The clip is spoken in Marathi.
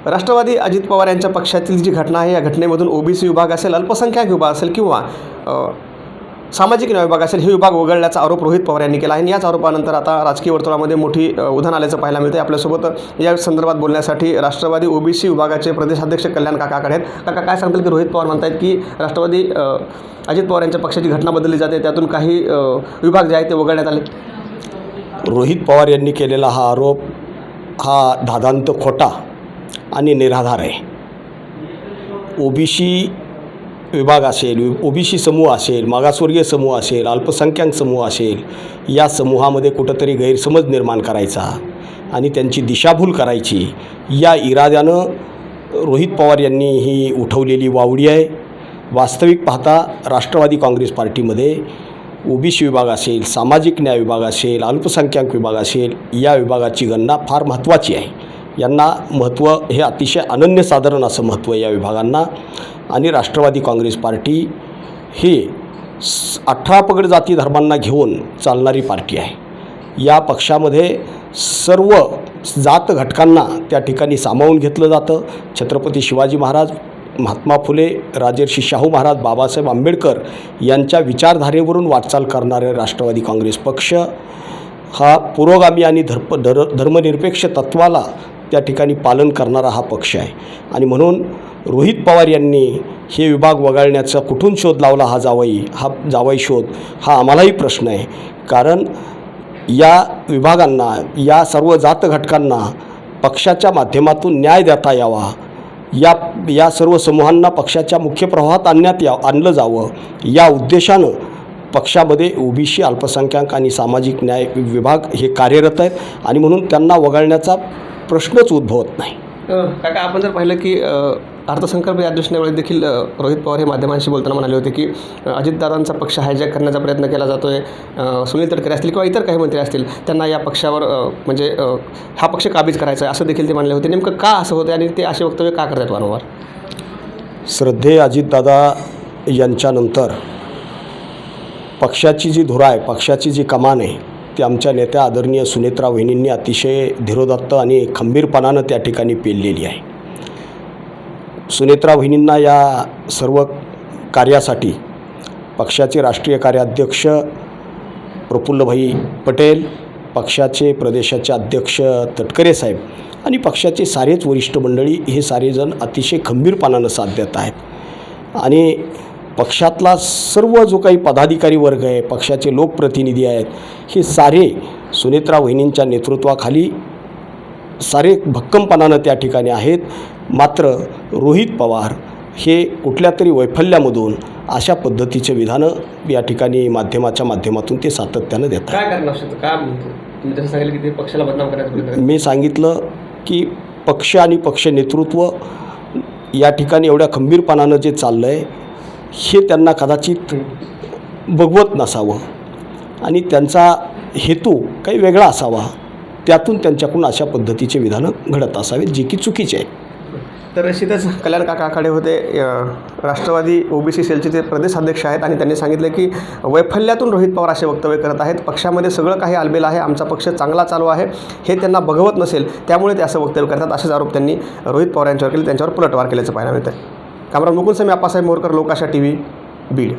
राष्ट्रवादी अजित पवार यांच्या पक्षातील जी घटना आहे, या घटनेमधून ओबीसी विभाग असेल, अल्पसंख्याक विभाग असेल किंवा सामाजिक न्याय विभाग असेल, हे विभाग वगळल्याचा आरोप रोहित पवार यांनी केला आहे. आणि याच आरोपानंतर आता राजकीय वर्तुळामध्ये मोठी उधाण आल्याचं पाहायला मिळतं. आपल्यासोबत या संदर्भात बोलण्यासाठी राष्ट्रवादी ओबीसी विभागाचे प्रदेशाध्यक्ष कल्याण काकाकडे आहेत. काका, काय सांगतील की रोहित पवार म्हणतात की राष्ट्रवादी अजित पवार यांच्या पक्षाची घटना बदलली जाते, त्यातून काही विभाग जे आहेत ते वगळण्यात आले? रोहित पवार यांनी केलेला हा आरोप हा धादांत खोटा आणि निराधार आहे. ओबीसी विभाग असेल, ओबीसी समूह असेल, मागासवर्गीय समूह असेल, अल्पसंख्याक समूह असेल, या समूहामध्ये कुठंतरी गैरसमज निर्माण करायचा आणि त्यांची दिशाभूल करायची, या इराद्यानं रोहित पवार यांनी ही उठवलेली वावडी आहे. वास्तविक पाहता राष्ट्रवादी काँग्रेस पार्टीमध्ये ओबीसी विभाग असेल, सामाजिक न्याय विभाग असेल, अल्पसंख्याक विभाग असेल, या विभागाची गणना फार महत्त्वाची आहे. यांना महत्त्व हे अतिशय अनन्यसाधारण असं महत्त्व आहे या विभागांना. आणि राष्ट्रवादी काँग्रेस पार्टी ही 18 पगड जाती धर्मांना घेऊन चालणारी पार्टी आहे. या पक्षामध्ये सर्व जात घटकांना त्या ठिकाणी सामावून घेतलं जातं. छत्रपती शिवाजी महाराज, महात्मा फुले, राजर्षी शाहू महाराज, बाबासाहेब आंबेडकर यांच्या विचारधारेवरून वाटचाल करणारे राष्ट्रवादी काँग्रेस पक्ष हा पुरोगामी आणि धर्मनिरपेक्ष तत्त्वाला त्या ठिकाणी पालन करणारा हा पक्ष आहे. आणि म्हणून रोहित पवार यांनी हे विभाग वगळण्याचा कुठून शोध लावला हा जावई शोध हा आम्हालाही प्रश्न आहे. कारण या विभागांना, या सर्व जात घटकांना पक्षाच्या माध्यमातून न्याय देता यावा, या सर्व समूहांना पक्षाच्या मुख्य प्रवाहात आणलं जावं, या उद्देशानं पक्षामध्ये ओबीसी, अल्पसंख्याक आणि सामाजिक न्याय विभाग हे कार्यरत आहेत. आणि म्हणून त्यांना वगळण्याचा प्रश्नच उद्भवत नाही. काका, आपण जर पाहिलं की अर्थसंकल्प या अधिवेशनावेळी देखील रोहित पवार हे माध्यमांशी बोलताना म्हणाले होते की अजितदादांचा पक्ष हायजॅक करण्याचा प्रयत्न केला जातो आहे. सुनील तटकरे असतील किंवा इतर काही मंत्री असतील, त्यांना या पक्षावर म्हणजे हा पक्ष काबीज करायचा आहे असं देखील ते म्हणले होते. नेमकं का असं होतं आणि ते असे वक्तव्य का करतात वारंवार? श्रद्धेय अजितदादा यांच्यानंतर पक्षाची जी धुरा आहे, पक्षाची जी कमान आहे, ती आमच्या नेत्या आदरणीय सुनेत्रा वहिनींनी अतिशय धीरोदात्त आणि खंबीरपणानं त्या ठिकाणी पेललेली आहे. सुनेत्रा वहिनींना या सर्व कार्यासाठी पक्षाचे राष्ट्रीय कार्याध्यक्ष प्रफुल्लभाई पटेल, पक्षाचे प्रदेशाचे अध्यक्ष तटकरे साहेब आणि पक्षाचे सारेच वरिष्ठ मंडळी हे सारेजण अतिशय खंबीरपणानं साथ देत आहेत. आणि पक्षातला सर्व जो काही पदाधिकारी वर्ग आहे, पक्षाचे लोकप्रतिनिधी आहेत, हे सारे सुनेत्रा वहिनींच्या नेतृत्वाखाली सारे भक्कमपणानं त्या ठिकाणी आहेत. मात्र रोहित पवार हे कुठल्या तरी वैफल्यामधून अशा पद्धतीचे विधानं या ठिकाणी माध्यमाच्या माध्यमातून ते सातत्यानं देतात. काय कारण असतं? काय तुम्ही जसं सांगितलं की ते पक्षाला बदनाम करायचं? मी सांगितलं की पक्ष आणि पक्ष नेतृत्व या ठिकाणी एवढ्या खंबीरपणानं जे चाललं आहे हे त्यांना कदाचित बघवत नसावं आणि त्यांचा हेतू काही वेगळा असावा. त्यातून त्यांच्याकडून अशा पद्धतीचे विधानं घडत असावेत, जे की चुकीचे आहे. तर निश्चितच कल्याण काकाकडे होते. राष्ट्रवादी ओबीसी सेलचे ते प्रदेशाध्यक्ष आहेत आणि त्यांनी सांगितलं की वैफल्यातून रोहित पवार असे वक्तव्य करत आहेत. पक्षामध्ये सगळं काही आलबेल आहे, आमचा पक्ष चांगला चालू आहे हे त्यांना बघवत नसेल, त्यामुळे ते असं वक्तव्य करतात, असेच आरोप त्यांनी रोहित पवार यांच्यावर केले. त्यांच्यावर पलटवार केल्याचं पाहायला मिळतं. कॅमेरा मुकुंद समी, आप्पासाहेब मोरकर, लोकाशा TV, बीड.